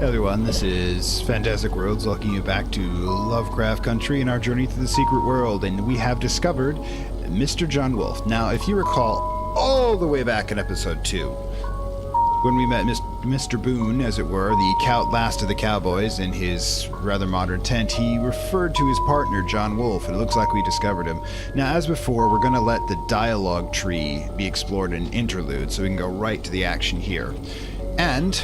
Hey everyone, this is Fantastic Worlds, welcoming you back to Lovecraft Country in our journey through the secret world, and we have discovered Mr. John Wolfe. Now, if you recall all the way back in episode 2, when we met Mr. Boone, as it were, the last of the cowboys in his rather modern tent, he referred to his partner, John Wolfe, and it looks like we discovered him. Now, as before, we're going to let the dialogue tree be explored in an interlude, so we can go right to the action here. And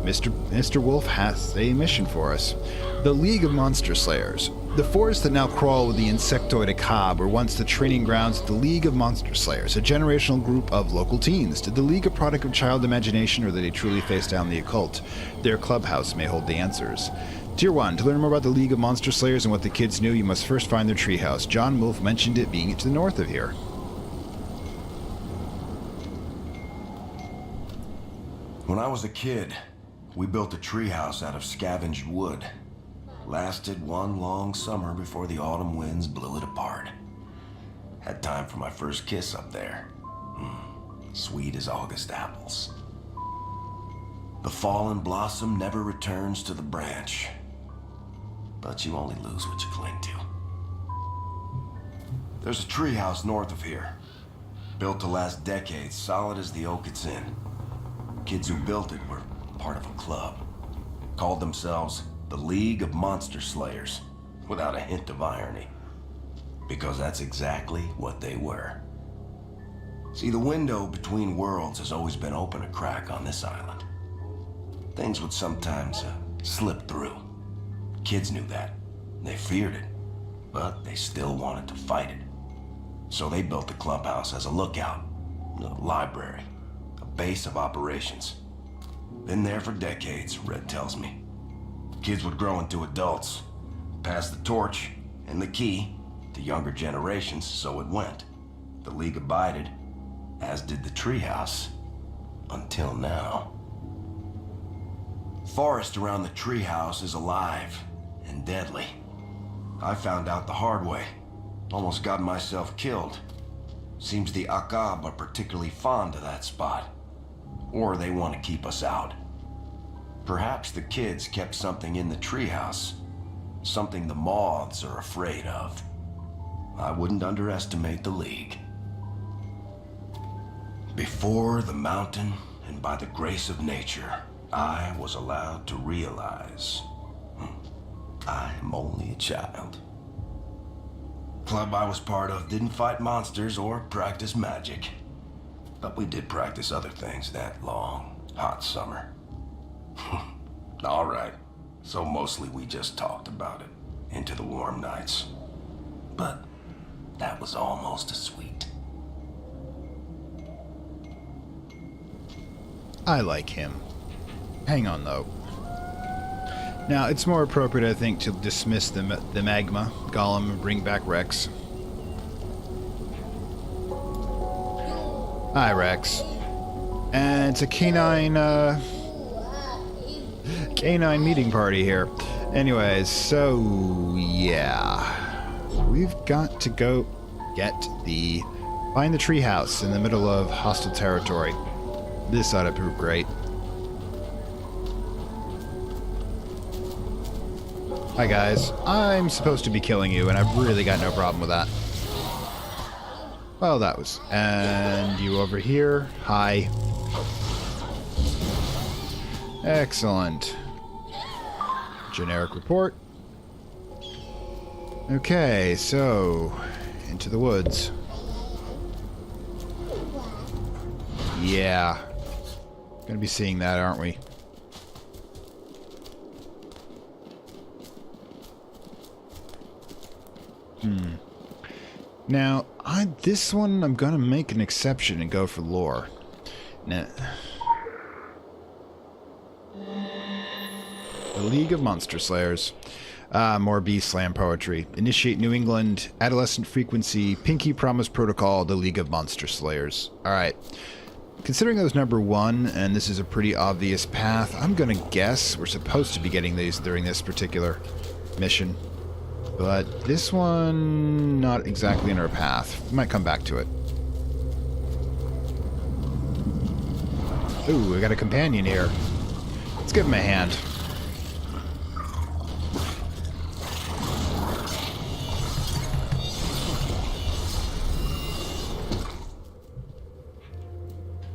Mr. Wolfe has a mission for us. The League of Monster Slayers. The forests that now crawl with the insectoid Akab were once the training grounds of the League of Monster Slayers, a generational group of local teens. Did the League a product of child imagination, or did they truly face down the occult? Their clubhouse may hold the answers. Tier 1. To learn more about the League of Monster Slayers and what the kids knew, you must first find their treehouse. John Wolfe mentioned it being to the north of here. When I was a kid, we built a treehouse out of scavenged wood. Lasted one long summer before the autumn winds blew it apart. Had time for my first kiss up there. Sweet as August apples. The fallen blossom never returns to the branch, but you only lose what you cling to. There's a treehouse north of here, built to last decades, solid as the oak it's in. Kids who built it were part of a club, called themselves the League of Monster Slayers, without a hint of irony, because that's exactly what they were. See, the window between worlds has always been open a crack on this island. Things would sometimes slip through. Kids knew that. They feared it, but they still wanted to fight it. So they built the clubhouse as a lookout, a library, a base of operations. Been there for decades, Red tells me. Kids would grow into adults, pass the torch and the key to younger generations, so it went. The League abided, as did the treehouse, until now. Forest around the treehouse is alive and deadly. I found out the hard way. Almost got myself killed. Seems the Akab are particularly fond of that spot. Or they want to keep us out. Perhaps the kids kept something in the treehouse. Something the moths are afraid of. I wouldn't underestimate the League. Before the mountain, and by the grace of nature, I was allowed to realize I am only a child. Club I was part of didn't fight monsters or practice magic. But we did practice other things that long, hot summer. All right, so mostly we just talked about it into the warm nights. But that was almost as sweet. I like him. Hang on, though. Now, it's more appropriate, I think, to dismiss the magma golem and bring back Rex. Hi, Rex. And it's a canine meeting party here. Anyways, so yeah, we've got to go find the treehouse in the middle of hostile territory. This ought to prove great. Hi guys, I'm supposed to be killing you, and I've really got no problem with that. Well, that was... And you over here. Hi. Excellent. Generic report. Okay, so... into the woods. Yeah. Gonna be seeing that, aren't we? Now, this one, I'm gonna make an exception and go for lore. Now, the League of Monster Slayers. More B-Slam poetry. Initiate New England, Adolescent Frequency, Pinky Promise Protocol, the League of Monster Slayers. Alright. Considering that was number 1, and this is a pretty obvious path, I'm gonna guess we're supposed to be getting these during this particular mission. But this one, not exactly in our path. We might come back to it. Ooh, I got a companion here. Let's give him a hand.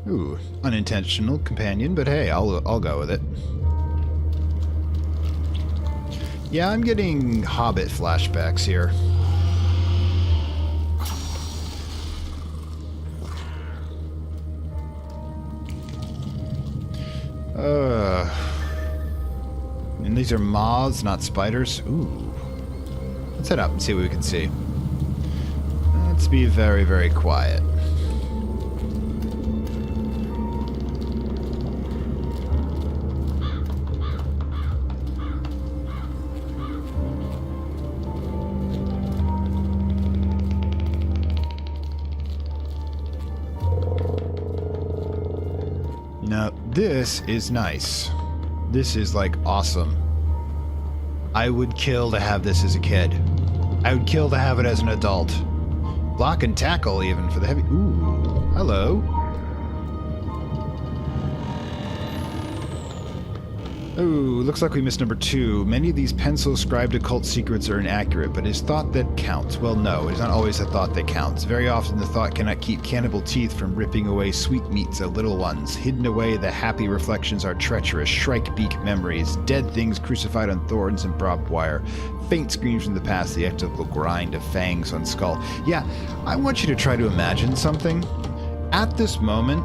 Ooh, unintentional companion, but hey, I'll go with it. Yeah, I'm getting Hobbit flashbacks here. And these are moths, not spiders. Ooh. Let's head up and see what we can see. Let's be very, very quiet. Now, this is nice. This is, like, awesome. I would kill to have this as a kid. I would kill to have it as an adult. Block and tackle, even, for the heavy... Ooh, hello. Ooh, looks like we missed number 2. Many of these pencil-scribed occult secrets are inaccurate, but it is thought that counts. Well, no, it is not always the thought that counts. Very often the thought cannot keep cannibal teeth from ripping away sweetmeats of little ones. Hidden away, the happy reflections are treacherous, shrike-beak memories, dead things crucified on thorns and barbed wire, faint screams from the past, the electrical grind of fangs on skull. Yeah, I want you to try to imagine something. At this moment,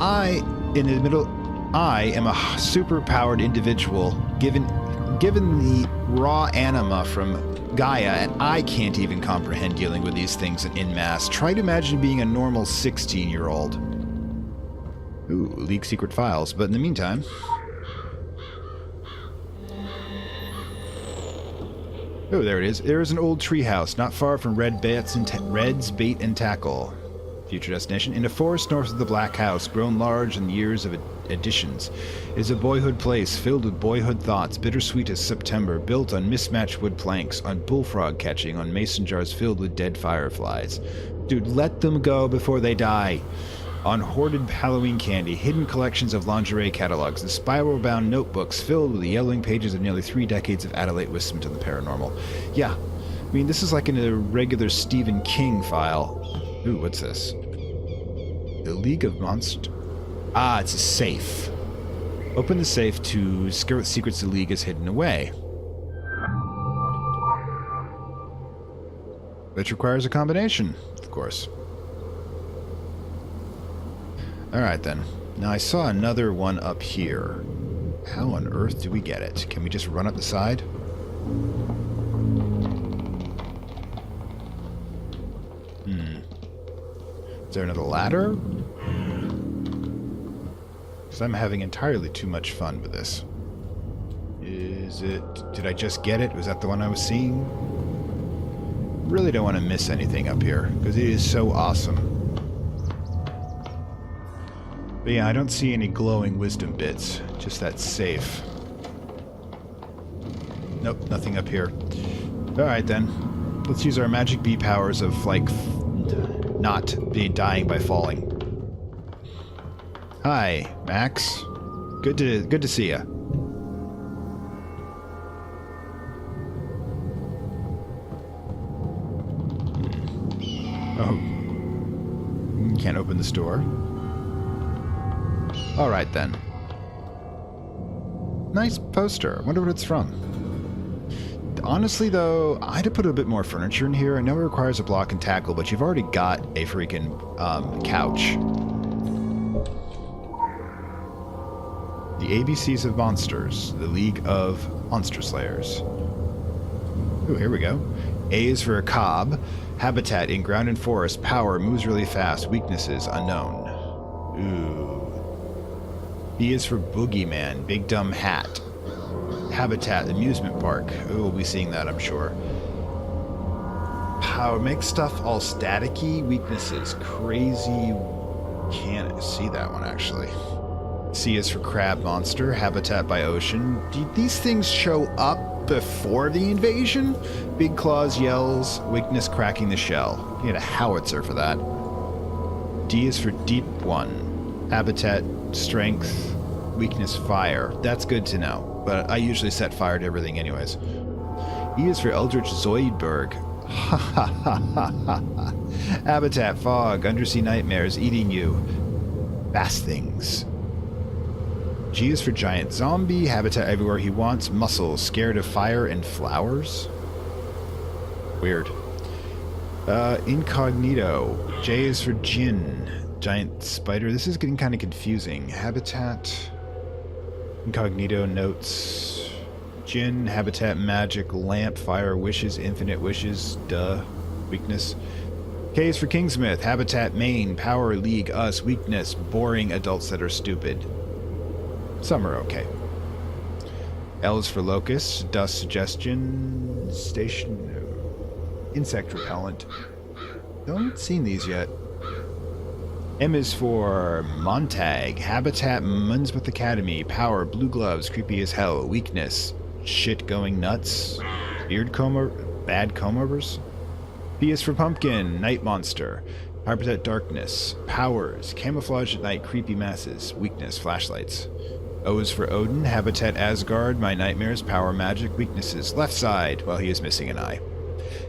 I am a super-powered individual, given the raw anima from Gaia, and I can't even comprehend dealing with these things en masse. Try to imagine being a normal 16-year-old. Ooh, leak secret files, but in the meantime... Oh, there it is. There is an old treehouse, not far from Red's Bait and Tackle. Future destination. In a forest north of the Black House, grown large in years of additions, is a boyhood place filled with boyhood thoughts, bittersweet as September, built on mismatched wood planks, on bullfrog catching, on mason jars filled with dead fireflies. Dude, let them go before they die. On hoarded Halloween candy, hidden collections of lingerie catalogs, and spiral-bound notebooks filled with the yellowing pages of nearly 3 decades of adolescent wisdom to the paranormal. Yeah, I mean, this is like in a regular Stephen King file. Ooh, what's this? The League of Monsters. Ah, it's a safe. Open the safe to discover what secrets the League has hidden away. Which requires a combination, of course. Alright then. Now I saw another one up here. How on earth do we get it? Can we just run up the side? Is there another ladder? Because I'm having entirely too much fun with this. Is it... Did I just get it? Was that the one I was seeing? Really don't want to miss anything up here, because it is so awesome. But yeah, I don't see any glowing wisdom bits. Just that safe. Nope, nothing up here. Alright then. Let's use our magic bee powers of, like... not dying by falling. Hi, Max. Good to see ya. Oh. Can't open this door. Alright then. Nice poster. Wonder what it's from. Honestly, though, I'd have put a bit more furniture in here. I know it requires a block and tackle, but you've already got a freaking couch. The ABCs of Monsters. The League of Monster Slayers. Ooh, here we go. A is for a cob. Habitat in ground and forest. Power moves really fast. Weaknesses unknown. Ooh. B is for boogeyman. Big dumb hat. Habitat, amusement park. Oh, we'll be seeing that, I'm sure. Power makes stuff all staticky. Weaknesses, crazy. Can't see that one actually. C is for crab monster. Habitat by ocean. Did these things show up before the invasion? Big claws, yells. Weakness, cracking the shell. You get a howitzer for that. D is for deep one. Habitat, strength. Weakness, fire. That's good to know. But I usually set fire to everything anyways. E is for Eldritch Zoidberg. Ha ha ha ha ha. Habitat, fog, undersea nightmares eating you. Fast things. G is for giant zombie. Habitat everywhere he wants. Muscles, scared of fire and flowers. Weird. Incognito. J is for Jinn. Giant spider. This is getting kind of confusing. Habitat. Incognito notes. Jinn. Habitat magic. Lamp. Fire. Wishes. Infinite wishes. Duh. Weakness. K is for Kingsmith. Habitat main. Power. League. Us. Weakness. Boring adults that are stupid. Some are okay. L is for locust. Dust. Suggestion. Station. Insect repellent. Don't seen these yet. M is for Montag. Habitat Munsmouth Academy. Power blue gloves. Creepy as hell. Weakness. Shit going nuts. Beard comb. Bad comb overs. P is for Pumpkin. Night monster. Habitat darkness. Powers. Camouflage at night. Creepy masses. Weakness. Flashlights. O is for Odin. Habitat Asgard. My nightmares. Power magic. Weaknesses. Left side. Well, he is missing an eye.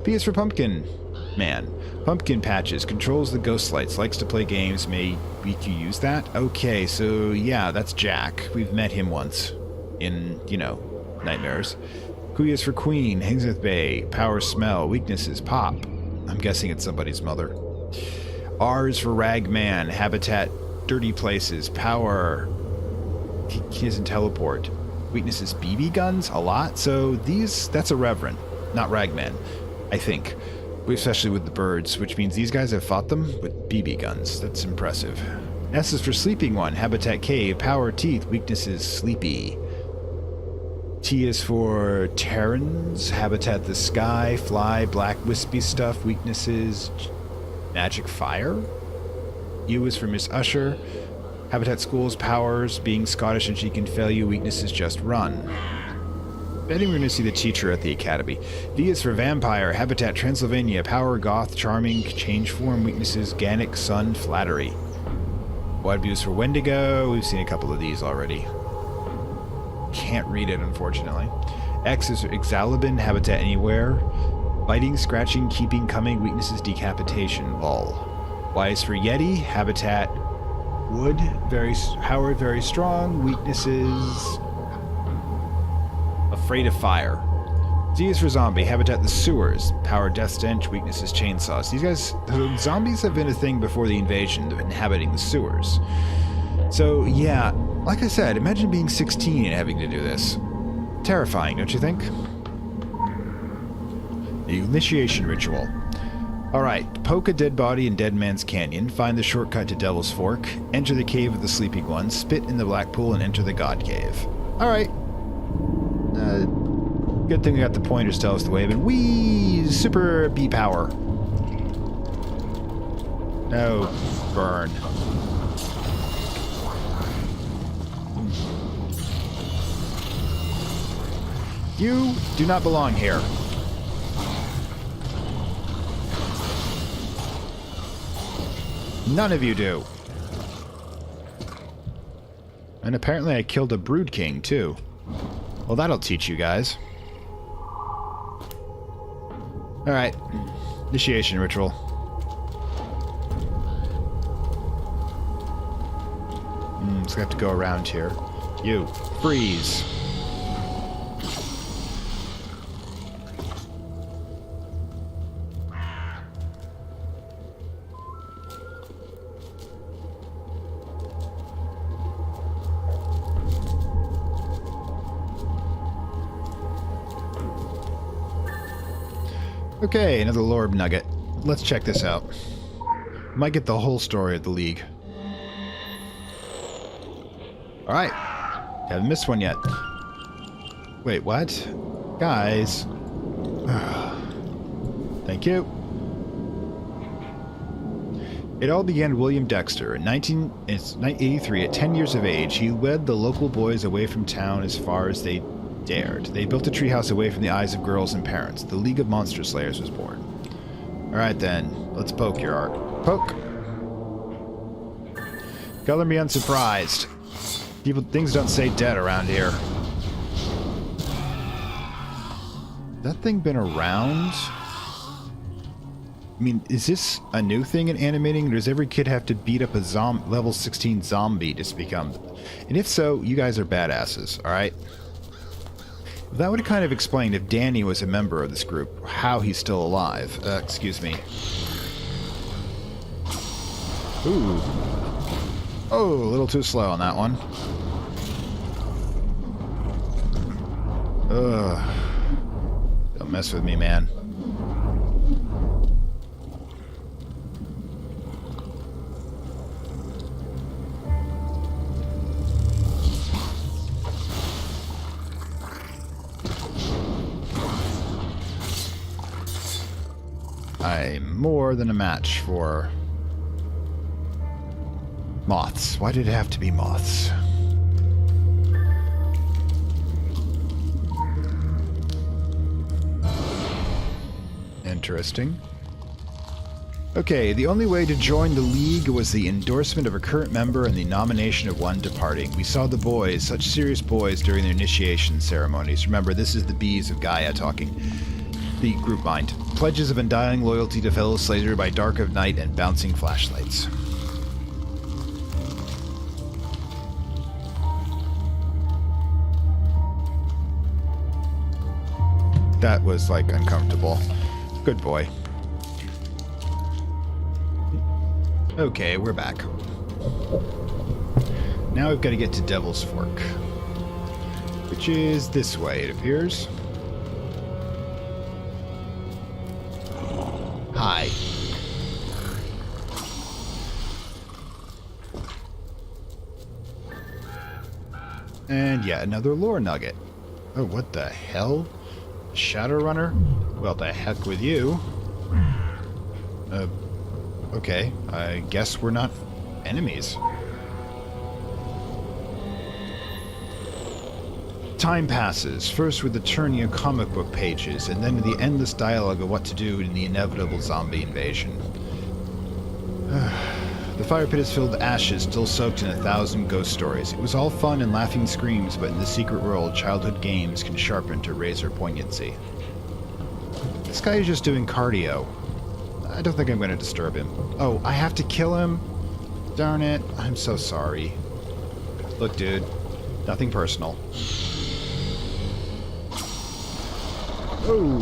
P is for Pumpkin Man. Pumpkin patches. Controls the ghost lights. Likes to play games. May you use that? Okay, so yeah, that's Jack. We've met him once. In, nightmares. Q is for Queen. Hangs with Bay. Power smell. Weaknesses. Pop. I'm guessing it's somebody's mother. R is for Ragman. Habitat dirty places. Power. He doesn't teleport. Weaknesses. BB guns? A lot? So that's a Reverend. Not Ragman. I think. Especially with the birds, which means these guys have fought them with BB guns. That's impressive. S is for Sleeping One. Habitat Cave. Power teeth. Weaknesses. Sleepy. T is for Terrans. Habitat the sky. Fly. Black wispy stuff. Weaknesses. Magic fire. U is for Miss Usher. Habitat schools. Powers. Being Scottish and she can fail you. Weaknesses. Just run. Betting we're going to see the teacher at the academy. V is for Vampire. Habitat Transylvania. Power, Goth, Charming, Change Form, Weaknesses, Ganic, Sun, Flattery. Wide views for Wendigo. We've seen a couple of these already. Can't read it, unfortunately. X is for Exalibin. Habitat Anywhere. Biting, Scratching, Keeping, Coming, Weaknesses, Decapitation, Vol. Y is for Yeti. Habitat Wood. Howard, very strong. Weaknesses... Afraid of fire. Z is for Zombie. Habitat the sewers. Power death stench. Weaknesses chainsaws. These guys, zombies have been a thing before the invasion of inhabiting the sewers. So yeah, like I said, imagine being 16 and having to do this. Terrifying, don't you think? The initiation ritual. Alright, poke a dead body in Dead Man's Canyon, find the shortcut to Devil's Fork, enter the cave of the Sleeping One, spit in the black pool, and enter the God Cave. Alright. Good thing we got the pointers to tell us the way, but wee! Super B power. No. Burn. You do not belong here. None of you do. And apparently I killed a Brood King, too. Well, that'll teach you guys. Alright. Initiation ritual. So we have to go around here. You. Freeze. Okay, another Lorb Nugget. Let's check this out. Might get the whole story of the League. Alright. Haven't missed one yet. Wait, what? Guys. Thank you. It all began with William Dexter. In 1983, at 10 years of age, he led the local boys away from town as far as they dared. They built a treehouse away from the eyes of girls and parents. The League of Monster Slayers was born. Alright then, let's poke your art. Poke! Color me unsurprised. Things don't say dead around here. That thing been around? I mean, is this a new thing in animating? Does every kid have to beat up a level 16 zombie to become... And if so, you guys are badasses, alright? That would have kind of explained if Danny was a member of this group, how he's still alive. Excuse me. Ooh. Oh, a little too slow on that one. Ugh. Don't mess with me, man. I'm more than a match for moths. Why did it have to be moths? Interesting. Okay, the only way to join the League was the endorsement of a current member and the nomination of one departing. We saw the boys, such serious boys, during their initiation ceremonies. Remember, this is the bees of Gaia talking. The group mind. Pledges of undying loyalty to fellow Slater by dark of night and bouncing flashlights. That was, like, uncomfortable. Good boy. Okay, we're back. Now we've got to get to Devil's Fork, which is this way, it appears. Hi. And yeah, another lore nugget. Oh, what the hell? Shadowrunner? Well, the heck with you. Okay. I guess we're not enemies. Time passes, first with the Eternia comic book pages, and then the endless dialogue of what to do in the inevitable zombie invasion. The fire pit is filled with ashes, still soaked in 1,000 ghost stories. It was all fun and laughing screams, but in the secret world, childhood games can sharpen to razor poignancy. This guy is just doing cardio. I don't think I'm going to disturb him. Oh, I have to kill him? Darn it. I'm so sorry. Look, dude. Nothing personal. Oh.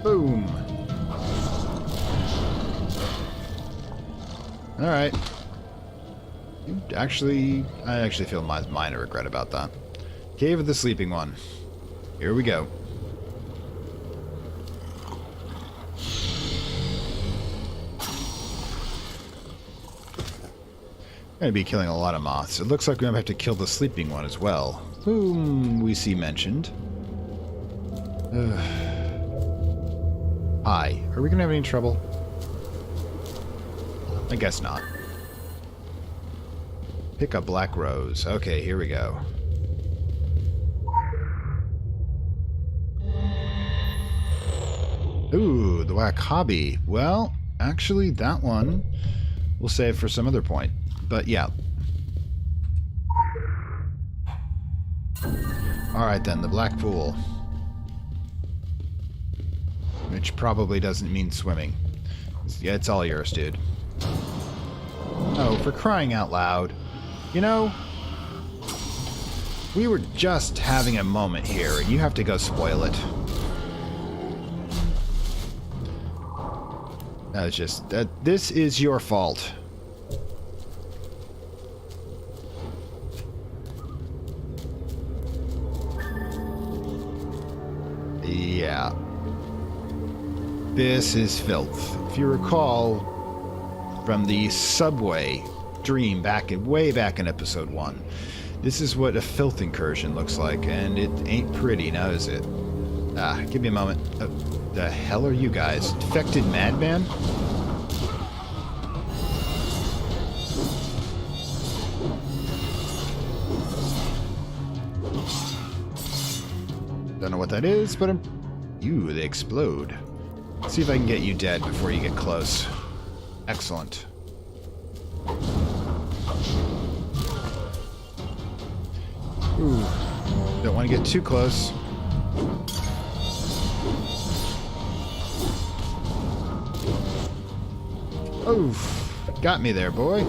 Boom. Alright. I actually feel minor regret about that. Cave of the Sleeping One. Here we go. Gonna be killing a lot of moths. It looks like we're gonna have to kill the sleeping one as well, whom we see mentioned. Hi. Are we gonna have any trouble? I guess not. Pick a black rose. Okay, here we go. Ooh, the whack hobby. Well, actually, that one we'll save for some other point. But yeah. Alright then, the black pool. Which probably doesn't mean swimming. Yeah, it's all yours, dude. Oh, for crying out loud. You know, we were just having a moment here, and you have to go spoil it. That was just... this is your fault. Yeah. This is filth. If you recall from the subway dream way back in episode 1, this is what a filth incursion looks like, and it ain't pretty, now is it? Ah, give me a moment. The hell are you guys? Infected madman? Don't know what that is, but Ew, they explode. Let's see if I can get you dead before you get close. Excellent. Ooh. Don't want to get too close. Oof. Got me there, boy.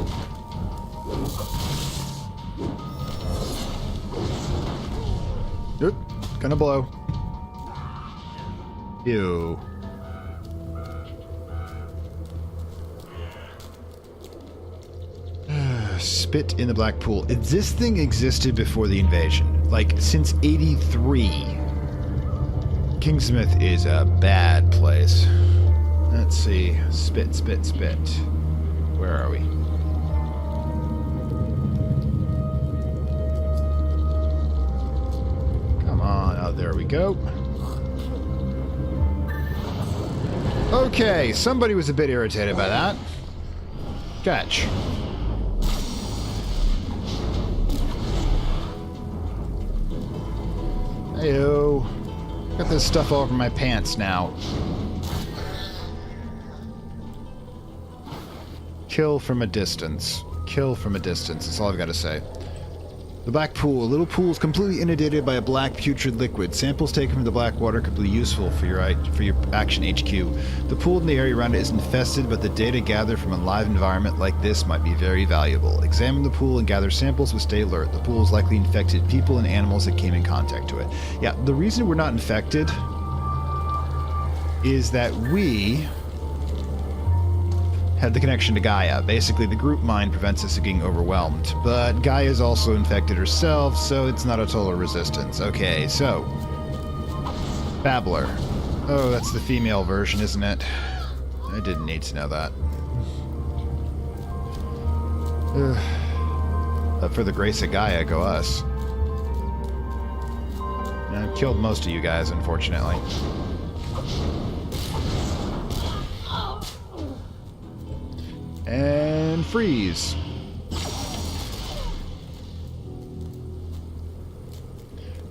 Oop. Gonna blow. Ew. Spit in the black pool. This thing existed before the invasion. Like, since 83. Kingsmith is a bad place. Let's see. Spit, spit, spit. Where are we? Come on. Oh, there we go. Okay, somebody was a bit irritated by that. Catch. Heyo. Got this stuff all over my pants now. Kill from a distance. Kill from a distance. That's all I've got to say. The black pool. A little pool is completely inundated by a black putrid liquid. Samples taken from the black water could be useful for your action HQ. The pool in the area around it is infested, but the data gathered from a live environment like this might be very valuable. Examine the pool and gather samples, but stay alert. The pool is likely infected people and animals that came in contact to it. Yeah, the reason we're not infected is that we had the connection to Gaia. Basically, the group mind prevents us from getting overwhelmed. But Gaia's also infected herself, so it's not a total resistance. Okay, so... Babbler. Oh, that's the female version, isn't it? I didn't need to know that. But for the grace of Gaia, go us. I've killed most of you guys, unfortunately. And freeze.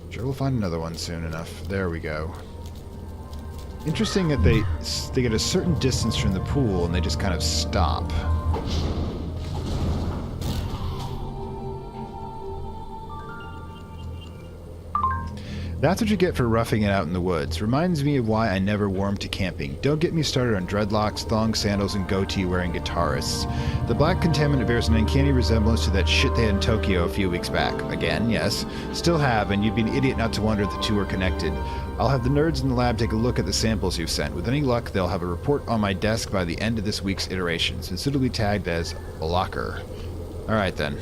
Sure, we'll find another one soon enough. There we go. Interesting that they get a certain distance from the pool and they just kind of stop. That's what you get for roughing it out in the woods. Reminds me of why I never warmed to camping. Don't get me started on dreadlocks, thong sandals, and goatee-wearing guitarists. The black contaminant bears an uncanny resemblance to that shit they had in Tokyo a few weeks back. Again, yes. Still have, and you'd be an idiot not to wonder if the two are connected. I'll have the nerds in the lab take a look at the samples you've sent. With any luck, they'll have a report on my desk by the end of this week's iteration, since it'll be tagged as a locker. Alright then.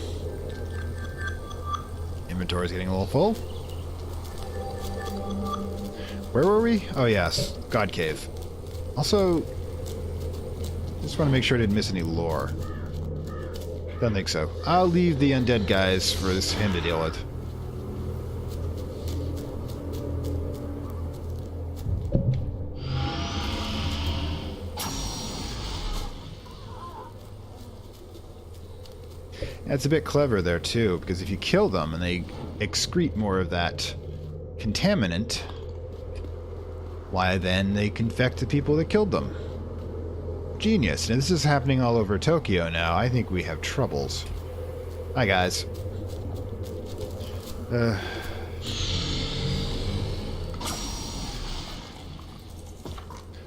Inventory's getting a little full. Where were we? Oh, yes. God Cave. Also, just want to make sure I didn't miss any lore. Don't think so. I'll leave the undead guys for him to deal with. That's a bit clever there, too, because if you kill them and they excrete more of that contaminant, why then they can infect the people that killed them. Genius. Now this is happening all over Tokyo now. I think we have troubles. Hi guys.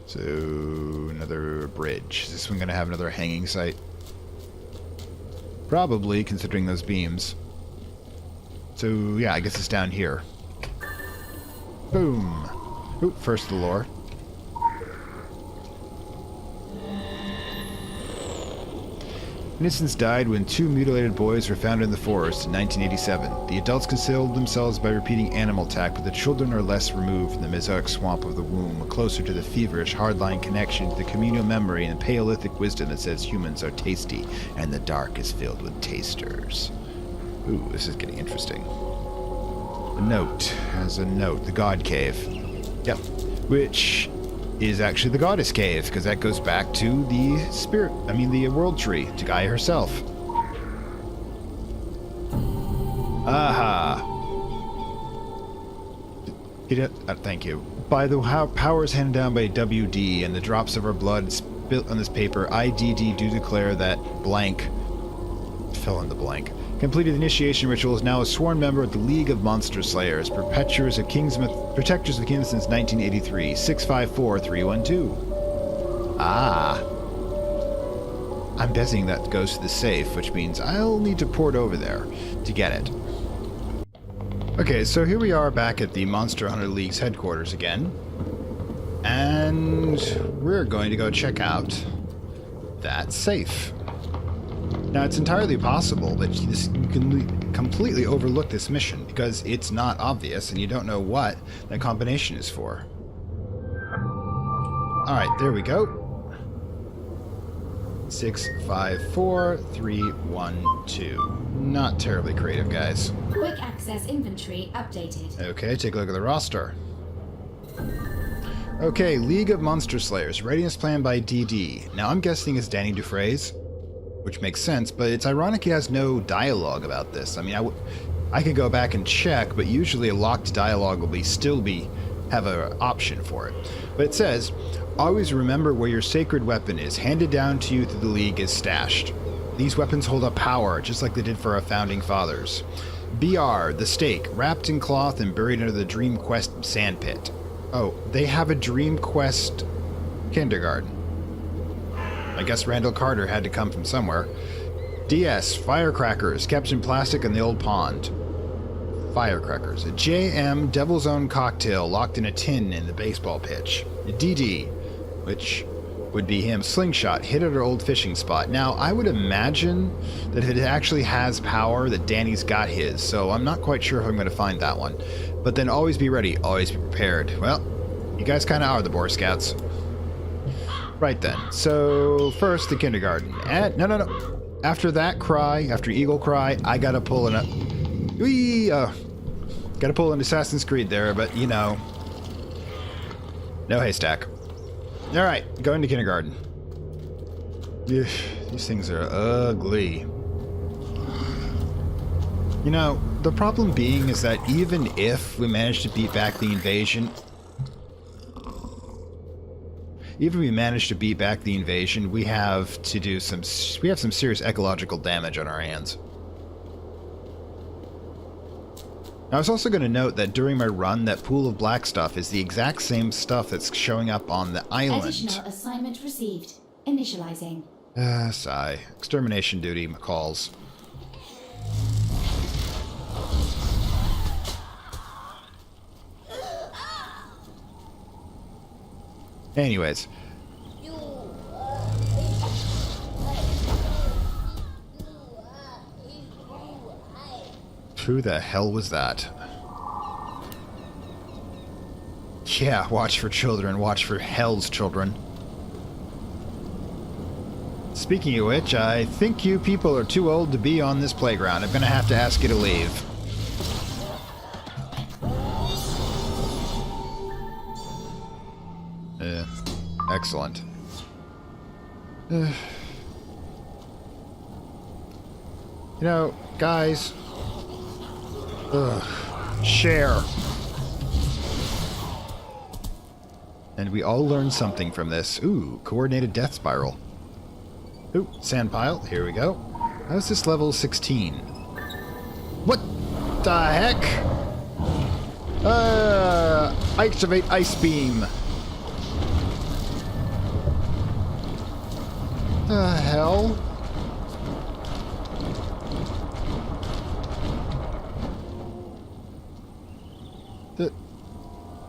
So another bridge. Is this one gonna have another hanging site? Probably, considering those beams. So yeah, I guess it's down here. Boom. Oop, first the lore. Innocents died when 2 mutilated boys were found in the forest in 1987. The adults concealed themselves by repeating animal attack, but the children are less removed from the Mesoic swamp of the womb, closer to the feverish, hardline connection to the communal memory and Paleolithic wisdom that says humans are tasty, and the dark is filled with tasters. Ooh, this is getting interesting. A note. As a note. The God Cave. Yep. Which is actually the Goddess Cave, because that goes back to the World Tree, to Gaia herself. Aha. Thank you. By the powers handed down by WD and the drops of our blood spilt on this paper, I, DD, do declare that blank, fill in the blank, completed the initiation ritual, is now a sworn member of the League of Monster Slayers, protectors of Kingsmith since 1983, 654-312. Ah. I'm guessing that goes to the safe, which means I'll need to port over there to get it. Okay, so here we are back at the Monster Hunter League's headquarters again. And we're going to go check out that safe. Now, it's entirely possible that you can completely overlook this mission because it's not obvious and you don't know what that combination is for. Alright, there we go. 6, 5, 4, 3, 1, 2. Not terribly creative, guys. Quick access inventory updated. Okay, take a look at the roster. Okay, League of Monster Slayers. Readiness plan by DD. Now, I'm guessing it's Danny Dufresne, which makes sense, but it's ironic he has no dialogue about this. I mean, I could go back and check, but usually a locked dialogue will still have an option for it. But it says, always remember where your sacred weapon is. Handed down to you through the League is stashed. These weapons hold a power, just like they did for our founding fathers. BR, the stake, wrapped in cloth and buried under the Dream Quest sandpit. Oh, they have a Dream Quest kindergarten. I guess Randall Carter had to come from somewhere. DS, firecrackers, kept in plastic in the old pond. Firecrackers. A JM, Devil's Own cocktail, locked in a tin in the baseball pitch. A DD, which would be him, slingshot, hit at our old fishing spot. Now, I would imagine that if it actually has power, that Danny's got his, so I'm not quite sure if I'm going to find that one. But then always be ready, always be prepared. Well, you guys kind of are the Boy Scouts. Right then, so first the kindergarten. And, no. After that cry, after Eagle Cry, I gotta pull gotta pull an Assassin's Creed there, but you know, no haystack. Alright, going to kindergarten. Ugh, these things are ugly. You know, the problem being is that even if we manage to beat back the invasion, we have some serious ecological damage on our hands. I was also going to note that during my run, that pool of black stuff is the exact same stuff that's showing up on the island. Additional assignment received. Initializing. Sigh. Extermination duty calls. Anyways. Who the hell was that? Yeah, watch for children, watch for hell's children. Speaking of which, I think you people are too old to be on this playground. I'm gonna have to ask you to leave. Excellent. You know, guys. Share. And we all learned something from this. Ooh, coordinated death spiral. Ooh, sand pile. Here we go. How's this level 16? What the heck? Activate ice beam. The hell?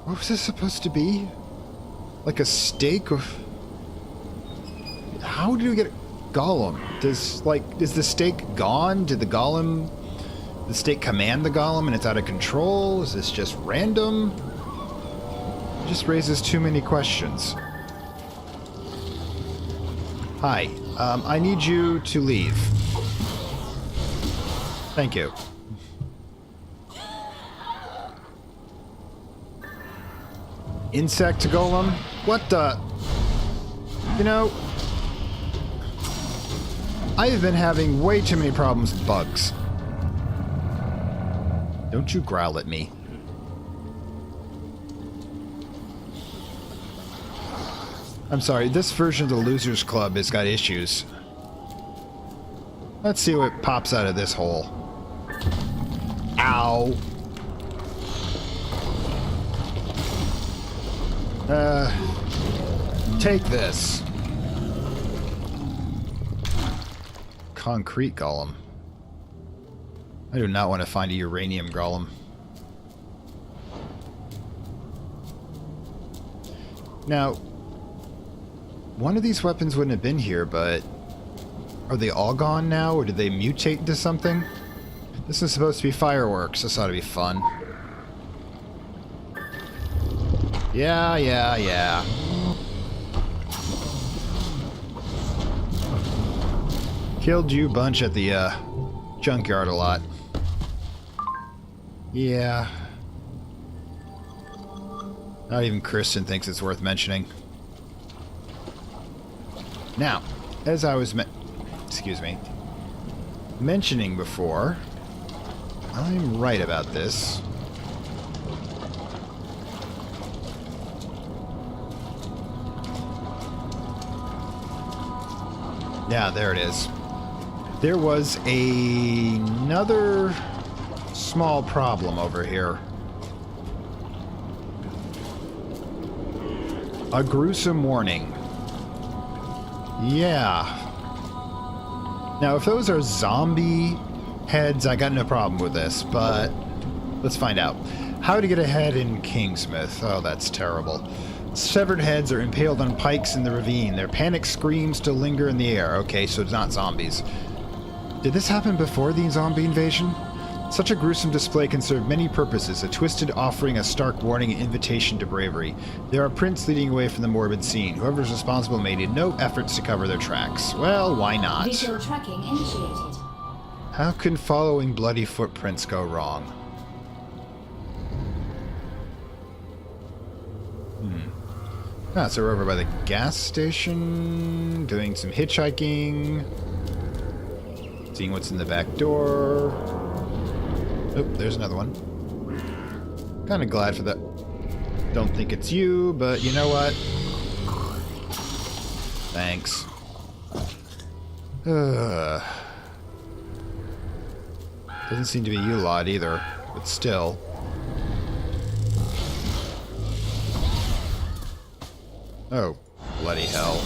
What was this supposed to be? Like a stake? How do we get a golem? Is the stake gone? Did the stake command the golem and it's out of control? Is this just random? It just raises too many questions. Hi, I need you to leave. Thank you. Insect golem? What the? You know, I have been having way too many problems with bugs. Don't you growl at me. I'm sorry, this version of the Losers Club has got issues. Let's see what pops out of this hole. Ow. Take this. Concrete golem. I do not want to find a uranium golem. Now, one of these weapons wouldn't have been here, but are they all gone now, or did they mutate into something? This is supposed to be fireworks. This ought to be fun. Yeah. Killed you bunch at the junkyard a lot. Yeah. Not even Kristen thinks it's worth mentioning. Now, as I was mentioning before, I'm right about this. Yeah, there it is. There was another small problem over here. A gruesome warning. Yeah. Now, if those are zombie heads, I got no problem with this, but let's find out. How to get ahead in Kingsmith. Oh, that's terrible. Severed heads are impaled on pikes in the ravine. Their panic screams still linger in the air. Okay, so it's not zombies. Did this happen before the zombie invasion? Such a gruesome display can serve many purposes, a twisted offering, a stark warning, an invitation to bravery. There are prints leading away from the morbid scene. Whoever's responsible made no efforts to cover their tracks. Well, why not? Visual tracking initiated. How can following bloody footprints go wrong? So we're over by the gas station, doing some hitchhiking, seeing what's in the back door. Oh, there's another one. Kind of glad for that. Don't think it's you, but you know what? Thanks. Doesn't seem to be you lot either, but still. Oh, bloody hell.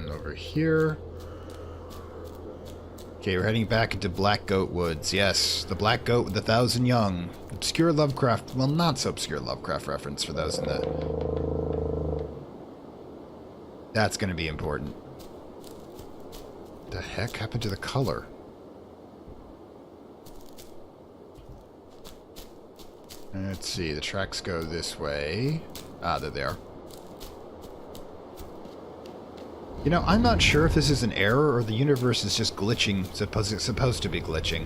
Over here. Okay, we're heading back into Black Goat Woods. Yes, the Black Goat with 1,000 young. Obscure Lovecraft, well, not so obscure Lovecraft reference for those in the... That's going to be important. What the heck happened to the color? Let's see, the tracks go this way. Ah, they're there. You know, I'm not sure if this is an error or the universe is just glitching. It's supposed to be glitching.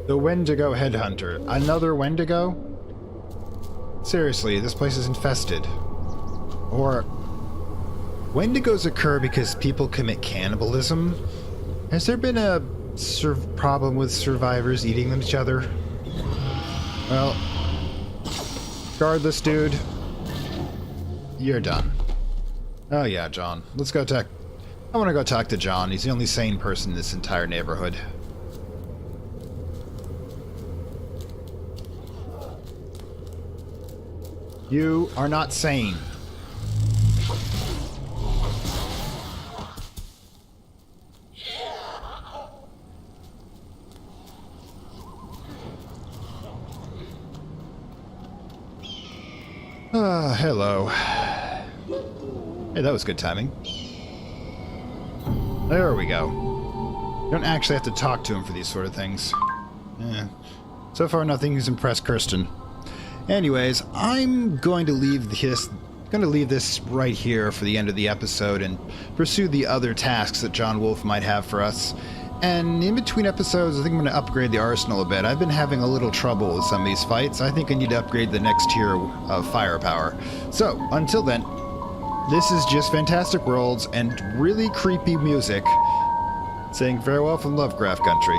The Wendigo Headhunter. Another Wendigo? Seriously, this place is infested. Or... Wendigos occur because people commit cannibalism? Has there been a problem with survivors eating each other? Well, regardless, dude, you're done. Oh yeah, John. Let's go talk. I want to go talk to John. He's the only sane person in this entire neighborhood. You are not sane. Hello. Hey, that was good timing. There we go. You don't actually have to talk to him for these sort of things. So far, nothing has impressed Kirsten. Anyways, I'm going to leave this right here for the end of the episode and pursue the other tasks that John Wolf might have for us. And in between episodes, I think I'm going to upgrade the arsenal a bit. I've been having a little trouble with some of these fights. I think I need to upgrade the next tier of firepower. So, until then, this is just Fantastic Worlds and really creepy music saying farewell from Lovecraft Country.